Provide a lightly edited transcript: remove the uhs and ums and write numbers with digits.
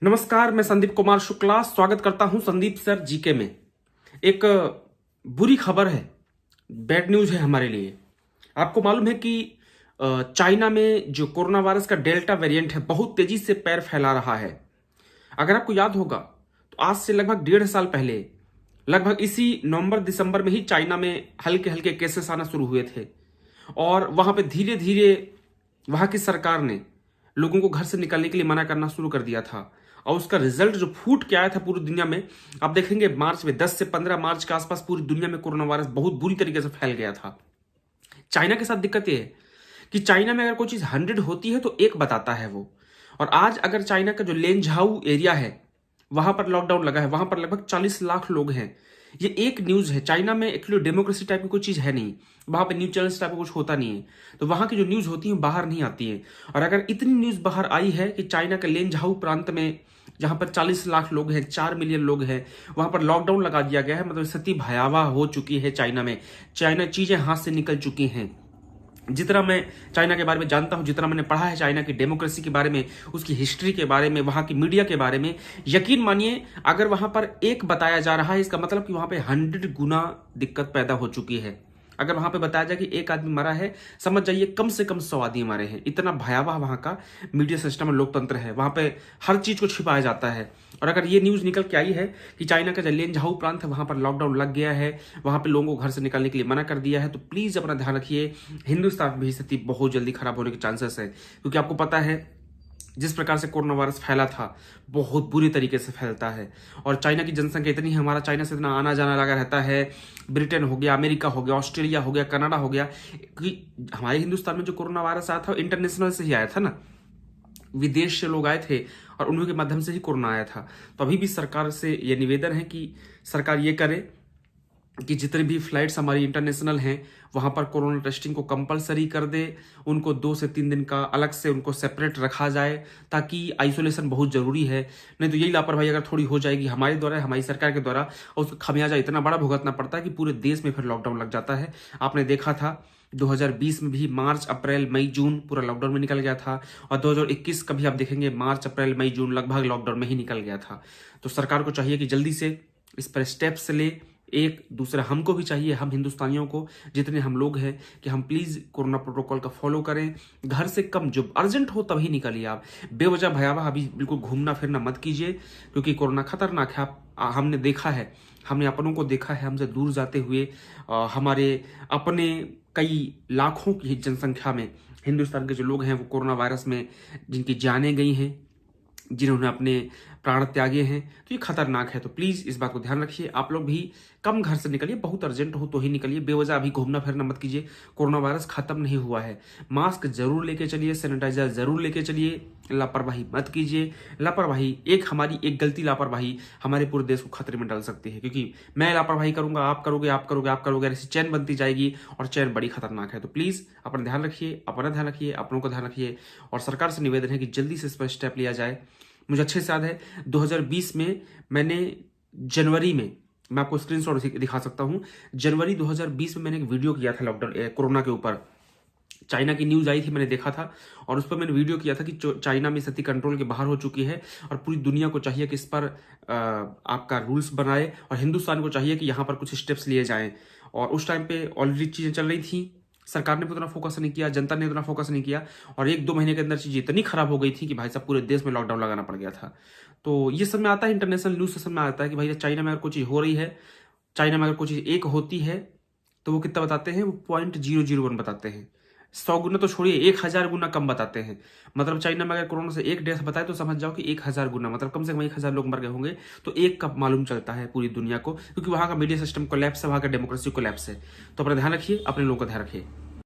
नमस्कार, मैं संदीप कुमार शुक्ला स्वागत करता हूं संदीप सर जीके में। एक बुरी खबर है, बैड न्यूज है हमारे लिए। आपको मालूम है कि चाइना में जो कोरोना वायरस का डेल्टा वेरिएंट है बहुत तेजी से पैर फैला रहा है। अगर आपको याद होगा तो आज से लगभग 1.5 साल पहले लगभग इसी नवंबर दिसंबर में ही चाइना में हल्के हल्के केसेस आना शुरू हुए थे और वहां पे धीरे धीरे वहां की सरकार ने लोगों को घर से निकलने के लिए मना करना शुरू कर दिया था और उसका रिजल्ट जो फूट के आया था पूरी दुनिया में, आप देखेंगे मार्च में 10 से 15 मार्च के आसपास पूरी दुनिया में कोरोना वायरस बहुत बुरी तरीके से फैल गया था। चाइना के साथ दिक्कत यह है कि चाइना में अगर कोई चीज 100 होती है तो एक बताता है वो। और आज अगर चाइना का जो लेनझाऊ एरिया है वहां पर लॉकडाउन लगा है, वहां पर लगभग 40 लाख लोग हैं। ये एक न्यूज है। चाइना में एक्चुअली डेमोक्रेसी टाइप की कोई चीज है नहीं, वहां पे न्यूज चैनल्स टाइप का कुछ होता नहीं है, तो वहां की जो न्यूज होती है बाहर नहीं आती है। और अगर इतनी न्यूज बाहर आई है कि चाइना के लेनझाऊ प्रांत में जहां पर 40 लाख लोग हैं, 4 मिलियन लोग हैं, वहां पर लॉकडाउन लगा दिया गया है, मतलब स्थिति भयावह हो चुकी है चाइना में। चाइना चीजें हाथ से निकल चुकी हैं। जितना मैं चाइना के बारे में जानता हूं, जितना मैंने पढ़ा है चाइना की डेमोक्रेसी के बारे में, उसकी हिस्ट्री के बारे में, वहां की मीडिया के बारे में, यकीन मानिए अगर वहां पर एक बताया जा रहा है इसका मतलब कि वहां पे 100 गुना दिक्कत पैदा हो चुकी है। अगर वहां पे बताया जाए कि एक आदमी मरा है, समझ जाइए कम से कम 100 आदमी मरे हैं। इतना भयावह वहां का मीडिया सिस्टम और लोकतंत्र है। वहां पे हर चीज को छिपाया जाता है। और अगर ये न्यूज निकल के आई है कि चाइना का जो लेनझाऊ प्रांत है वहां पर लॉकडाउन लग गया है, वहां पे लोगों को घर से निकलने के लिए मना कर दिया है, तो प्लीज अपना ध्यान रखिए। हिंदुस्तान में भी स्थिति बहुत जल्दी खराब होने के चांसेस है, क्योंकि आपको पता है जिस प्रकार से कोरोना वायरस फैला था बहुत बुरी तरीके से फैलता है। और चाइना की जनसंख्या इतनी है, हमारा चाइना से इतना आना जाना लगा रहता है। ब्रिटेन हो गया, अमेरिका हो गया, ऑस्ट्रेलिया हो गया, कनाडा हो गया। कि हमारे हिंदुस्तान में जो कोरोना वायरस आया था इंटरनेशनल से ही आया था ना, विदेश से लोग आए थे और उन्हीं के माध्यम से ही कोरोना आया था। तो अभी भी सरकार से यह निवेदन है कि सरकार ये करे कि जितने भी फ्लाइट्स हमारी इंटरनेशनल हैं वहां पर कोरोना टेस्टिंग को कंपलसरी कर दे। उनको 2 से 3 दिन का अलग से उनको सेपरेट रखा जाए, ताकि आइसोलेशन बहुत जरूरी है। नहीं तो यही लापरवाही अगर थोड़ी हो जाएगी हमारे द्वारा, हमारी सरकार के द्वारा, और उसका खमियाजा इतना बड़ा भुगतना पड़ता है कि पूरे देश में फिर लॉकडाउन लग जाता है। आपने देखा था 2020 में भी मार्च अप्रैल मई जून पूरा लॉकडाउन में निकल गया था, और 2021 का भी आप देखेंगे मार्च अप्रैल मई जून लगभग लॉकडाउन में ही निकल गया था। तो सरकार को चाहिए कि जल्दी से इस पर स्टेप्स ले। एक दूसरा हमको भी चाहिए, हम हिंदुस्तानियों को जितने हम लोग हैं, कि हम प्लीज कोरोना प्रोटोकॉल का फॉलो करें। घर से कम, जो अर्जेंट हो तभी निकलिए। आप बेवजह भयावह अभी बिल्कुल घूमना फिरना मत कीजिए, क्योंकि कोरोना खतरनाक है। हमने देखा है, हमने अपनों को देखा है हमसे दूर जाते हुए। हमारे अपने कई लाखों की जनसंख्या में हिंदुस्तान के जो लोग हैं वो कोरोना वायरस में जिनकी जानें गई हैं, जिन्होंने अपने प्राण त्यागे हैं, तो ये खतरनाक है। तो प्लीज इस बात को ध्यान रखिए। आप लोग भी कम घर से निकलिए, बहुत अर्जेंट हो तो ही निकलिए, बेवजह अभी घूमना फिरना मत कीजिए। कोरोना वायरस खत्म नहीं हुआ है। मास्क जरूर लेके चलिए, सैनिटाइजर जरूर लेके चलिए, लापरवाही मत कीजिए। लापरवाही हमारी एक गलती लापरवाही हमारे पूरे देश को खतरे में डाल सकती है, क्योंकि मैं लापरवाही करूंगा, आप करोगे, आप करोगे, आप करोगे, ऐसी चैन बनती जाएगी और चैन बड़ी खतरनाक है। तो प्लीज अपना ध्यान रखिए, अपना ध्यान रखिए, अपनों का ध्यान रखिए, और सरकार से निवेदन है कि जल्दी से इस पर स्टेप लिया जाए। मुझे अच्छे से याद है 2020 में मैंने जनवरी में, मैं आपको स्क्रीनशॉट दिखा सकता हूं, जनवरी 2020 में मैंने एक वीडियो किया था लॉकडाउन कोरोना के ऊपर। चाइना की न्यूज आई थी, मैंने देखा था और उस पर मैंने वीडियो किया था कि चाइना में स्थिति कंट्रोल के बाहर हो चुकी है और पूरी दुनिया को चाहिए कि इस पर आपका रूल्स बनाए, और हिंदुस्तान को चाहिए कि यहाँ पर कुछ स्टेप्स लिए जाएं। और उस टाइम पे ऑलरेडी चीजें चल रही थी, सरकार ने भी उतना फोकस नहीं किया, जनता ने उतना फोकस नहीं किया, और 1-2 महीने के अंदर चीजें इतनी खराब हो गई थी कि भाई साहब पूरे देश में लॉकडाउन लगाना पड़ गया था। तो ये सब में आता है, इंटरनेशनल न्यूज से सब में आता है कि भाई चाइना में अगर कोई चीज हो रही है, चाइना में अगर कोई चीज एक होती है तो वो कितना बताते हैं, वो 0.001 बताते हैं। 100 गुना तो छोड़िए, 1000 गुना कम बताते हैं। मतलब चाइना में अगर कोरोना से एक डेथ बताए तो समझ जाओ कि 1000 गुना, मतलब कम से कम 1000 लोग मर गए होंगे। तो एक का मालूम चलता है पूरी दुनिया को, क्योंकि वहां का मीडिया सिस्टम कोलैप्स है, वहां का डेमोक्रेसी कोलैप्स है। तो अपना ध्यान रखिए, अपने लोगों का ध्यान रखिए।